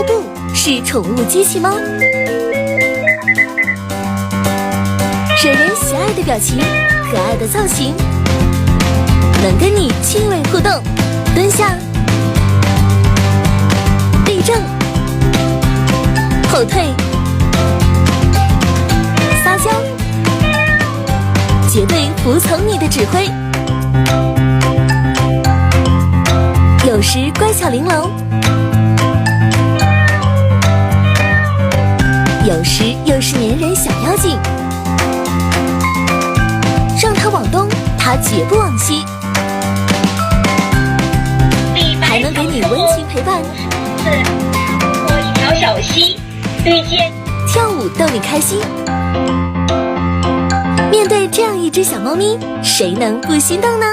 哦不，是宠物机器猫。惹人喜爱的表情，可爱的造型，能跟你亲吻互动。蹲下，立正，后退，撒娇，绝对服从你的指挥。有时乖巧玲珑，有时又是粘人小妖精。让它往东，它绝不往西，还能给你温情陪伴。过一条小溪，遇见跳舞逗你开心。面对这样一只小猫咪，谁能不心动呢？